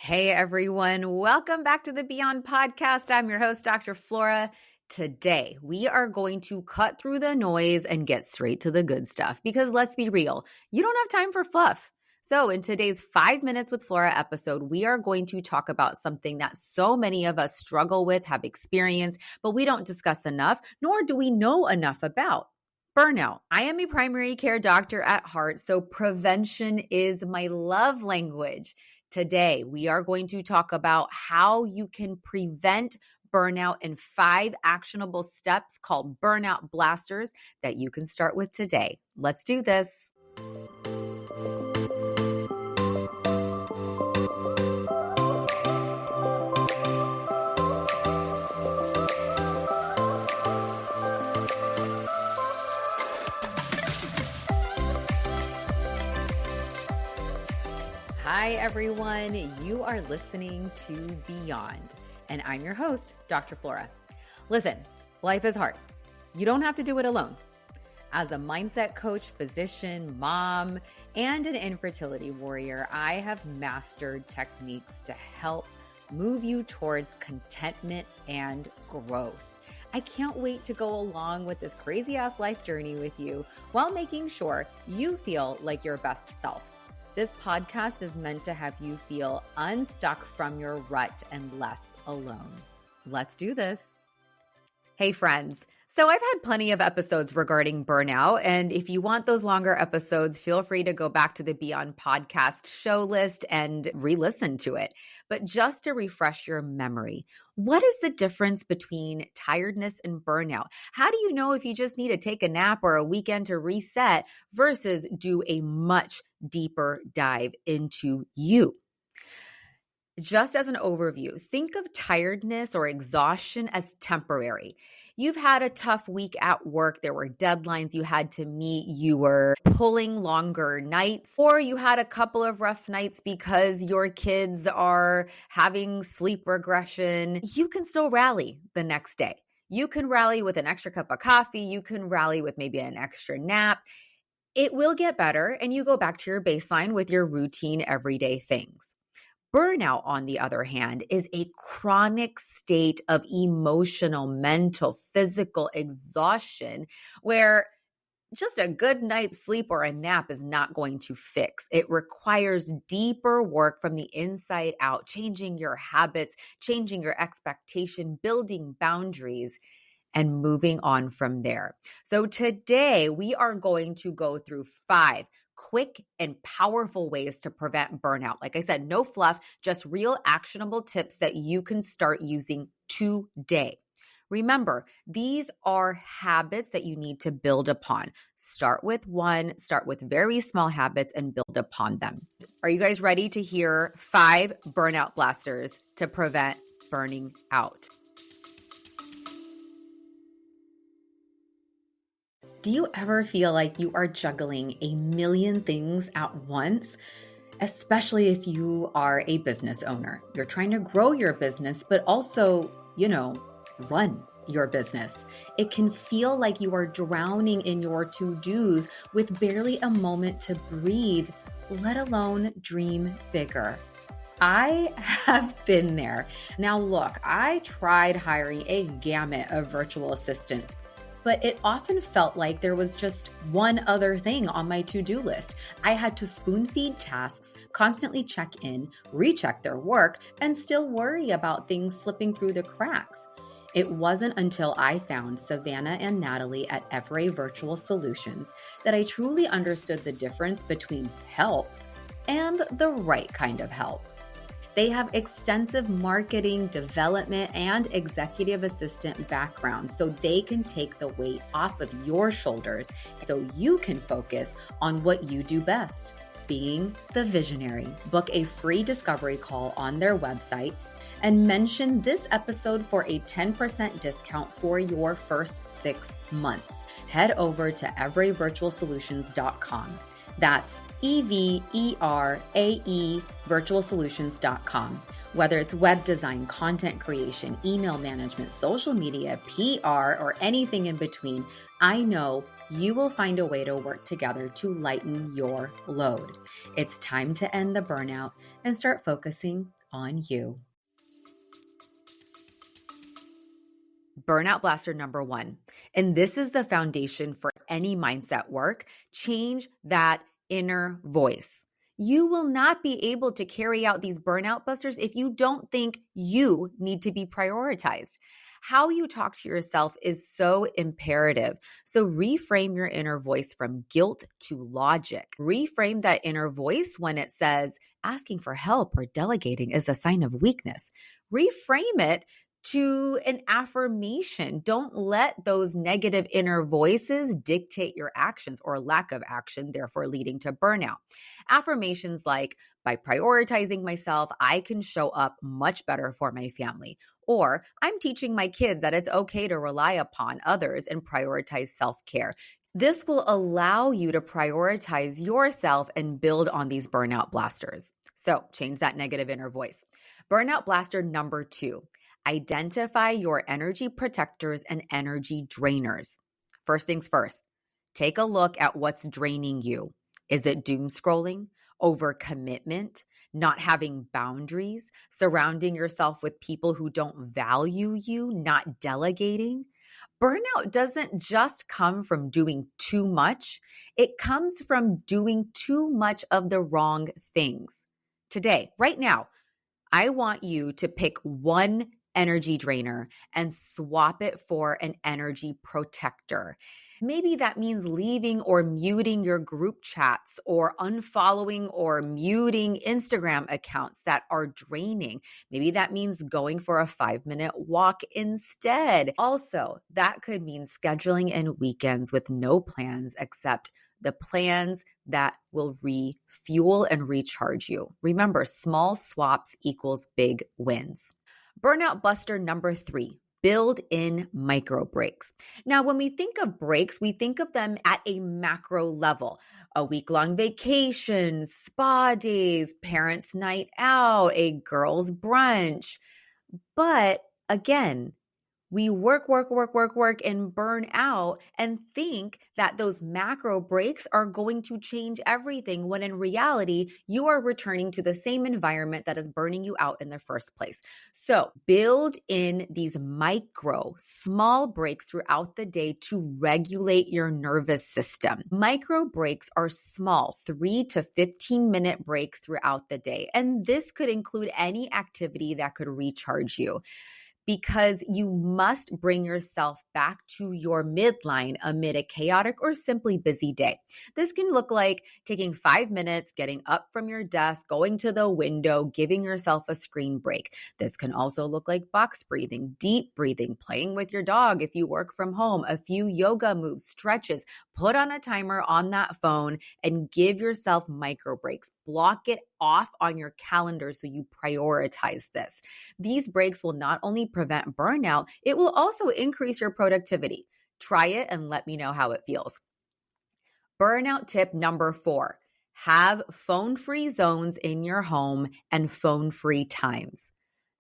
Hey everyone, welcome back to the Beyond Podcast. I'm your host, Dr. Flora. Today, we are going to cut through the noise and get straight to the good stuff because let's be real, you don't have time for fluff. So in today's 5 Minutes with Flora episode, we are going to talk about something that so many of us struggle with, have experienced, but we don't discuss enough, nor do we know enough about. Burnout. I am a primary care doctor at heart, so prevention is my love language. Today, we are going to talk about how you can prevent burnout in 5 actionable steps called Burnout Blasters that you can start with today. Let's do this. Hi, everyone. You are listening to Beyond, and I'm your host, Dr. Flora. Listen, life is hard. You don't have to do it alone. As a mindset coach, physician, mom, and an infertility warrior, I have mastered techniques to help move you towards contentment and growth. I can't wait to go along with this crazy-ass life journey with you while making sure you feel like your best self. This podcast is meant to have you feel unstuck from your rut and less alone. Let's do this. Hey friends. So I've had plenty of episodes regarding burnout, and if you want those longer episodes, feel free to go back to the Beyond Podcast show list and re-listen to it. But just to refresh your memory, what is the difference between tiredness and burnout? How do you know if you just need to take a nap or a weekend to reset versus do a much deeper dive into you? Just as an overview, think of tiredness or exhaustion as temporary. You've had a tough week at work. There were deadlines you had to meet. You were pulling longer nights, or you had a couple of rough nights because your kids are having sleep regression. You can still rally the next day. You can rally with an extra cup of coffee. You can rally with maybe an extra nap. It will get better, and you go back to your baseline with your routine everyday things. Burnout, on the other hand, is a chronic state of emotional, mental, physical exhaustion where just a good night's sleep or a nap is not going to fix. It requires deeper work from the inside out, changing your habits, changing your expectation, building boundaries, and moving on from there. So today we are going to go through 5 quick and powerful ways to prevent burnout. Like I said, no fluff, just real actionable tips that you can start using today. Remember, these are habits that you need to build upon. Start with very small habits and build upon them. Are you guys ready to hear 5 burnout blasters to prevent burning out? Do you ever feel like you are juggling a million things at once? Especially if you are a business owner. You're trying to grow your business, but also, run your business. It can feel like you are drowning in your to-dos with barely a moment to breathe, let alone dream bigger. I have been there. Now look, I tried hiring a gamut of virtual assistants, but it often felt like there was just one other thing on my to-do list. I had to spoon-feed tasks, constantly check in, recheck their work, and still worry about things slipping through the cracks. It wasn't until I found Savannah and Natalie at Every Virtual Solutions that I truly understood the difference between help and the right kind of help. They have extensive marketing, development, and executive assistant backgrounds, so they can take the weight off of your shoulders so you can focus on what you do best, being the visionary. Book a free discovery call on their website and mention this episode for a 10% discount for your first 6 months. Head over to everyvirtualsolutions.com. That's EVERAE virtualsolutions.com. Whether it's web design, content creation, email management, social media, PR, or anything in between, I know you will find a way to work together to lighten your load. It's time to end the burnout and start focusing on you. Burnout Blaster number 1. And this is the foundation for any mindset work. Change that inner voice. You will not be able to carry out these burnout busters if you don't think you need to be prioritized. How you talk to yourself is so imperative. So reframe your inner voice from guilt to logic. Reframe that inner voice when it says asking for help or delegating is a sign of weakness. Reframe it to an affirmation. Don't let those negative inner voices dictate your actions or lack of action, therefore leading to burnout. Affirmations like, by prioritizing myself, I can show up much better for my family. Or, I'm teaching my kids that it's okay to rely upon others and prioritize self-care. This will allow you to prioritize yourself and build on these burnout blasters. So change that negative inner voice. Burnout blaster number 2. Identify your energy protectors and energy drainers. First things first, take a look at what's draining you. Is it doom scrolling, overcommitment, not having boundaries, surrounding yourself with people who don't value you, not delegating? Burnout doesn't just come from doing too much. It comes from doing too much of the wrong things. Today, right now, I want you to pick one energy drainer and swap it for an energy protector. Maybe that means leaving or muting your group chats or unfollowing or muting Instagram accounts that are draining. Maybe that means going for a 5-minute walk instead. Also, that could mean scheduling in weekends with no plans except the plans that will refuel and recharge you. Remember, small swaps equals big wins. Burnout buster number 3, build in micro breaks. Now, when we think of breaks, we think of them at a macro level. A week-long vacation, spa days, parents' night out, a girls' brunch. But again, we work, and burn out and think that those macro breaks are going to change everything, when in reality, you are returning to the same environment that is burning you out in the first place. So build in these micro, small breaks throughout the day to regulate your nervous system. Micro breaks are small, 3 to 15-minute breaks throughout the day. And this could include any activity that could recharge you, because you must bring yourself back to your midline amid a chaotic or simply busy day. This can look like taking 5 minutes, getting up from your desk, going to the window, giving yourself a screen break. This can also look like box breathing, deep breathing, playing with your dog if you work from home, a few yoga moves, stretches. Put on a timer on that phone and give yourself micro breaks. Block it off on your calendar so you prioritize this. These breaks will not only prevent burnout, it will also increase your productivity. Try it and let me know how it feels. Burnout tip number 4, have phone-free zones in your home and phone-free times.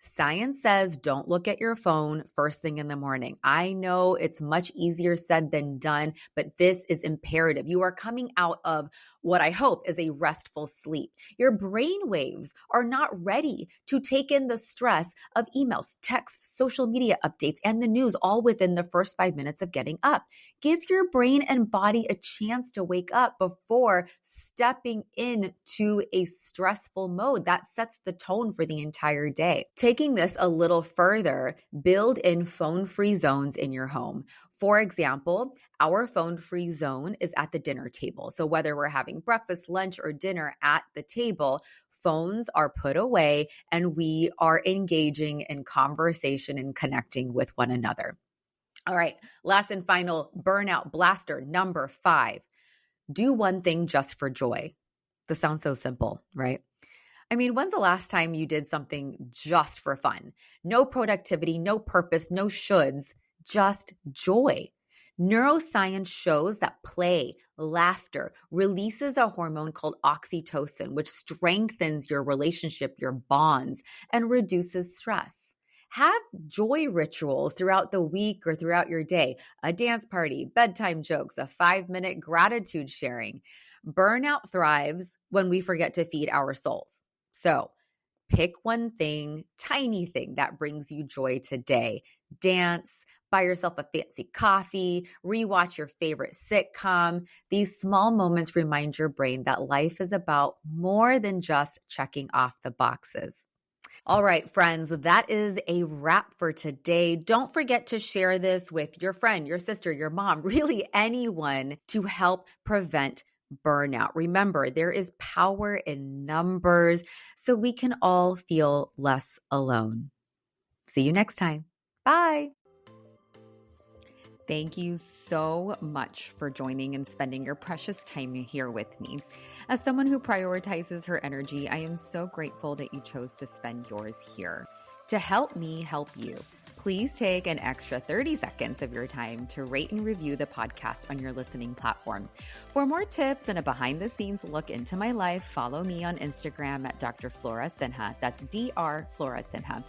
Science says don't look at your phone first thing in the morning. I know it's much easier said than done, but this is imperative. You are coming out of what I hope is a restful sleep. Your brain waves are not ready to take in the stress of emails, texts, social media updates, and the news all within the first 5 minutes of getting up. Give your brain and body a chance to wake up before stepping into a stressful mode that sets the tone for the entire day. Taking this a little further, build in phone-free zones in your home. For example, our phone-free zone is at the dinner table. So whether we're having breakfast, lunch, or dinner at the table, phones are put away and we are engaging in conversation and connecting with one another. All right, last and final burnout blaster, number 5. Do one thing just for joy. This sounds so simple, right? I mean, when's the last time you did something just for fun? No productivity, no purpose, no shoulds, just joy. Neuroscience shows that play, laughter, releases a hormone called oxytocin, which strengthens your relationship, your bonds, and reduces stress. Have joy rituals throughout the week or throughout your day, a dance party, bedtime jokes, a 5-minute gratitude sharing. Burnout thrives when we forget to feed our souls. So Pick one thing, tiny thing that brings you joy today. Dance, buy yourself a fancy coffee, rewatch your favorite sitcom. These small moments remind your brain that life is about more than just checking off the boxes. All right, friends, that is a wrap for today. Don't forget to share this with your friend, your sister, your mom, really anyone to help prevent burnout. Remember, there is power in numbers, so we can all feel less alone. See you next time. Bye. Thank you so much for joining and spending your precious time here with me. As someone who prioritizes her energy, I am so grateful that you chose to spend yours here. To help me help you, please take an extra 30 seconds of your time to rate and review the podcast on your listening platform. For more tips and a behind-the-scenes look into my life, follow me on Instagram at Dr. Flora Sinha. That's Dr. Flora Sinha.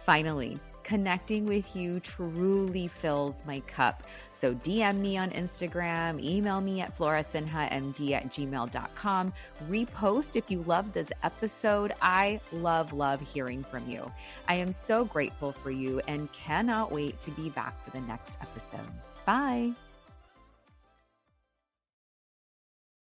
Finally, connecting with you truly fills my cup. So DM me on Instagram, email me at florasinhamd@gmail.com, repost if you love this episode. I love hearing from you. I am so grateful for you and cannot wait to be back for the next episode. Bye.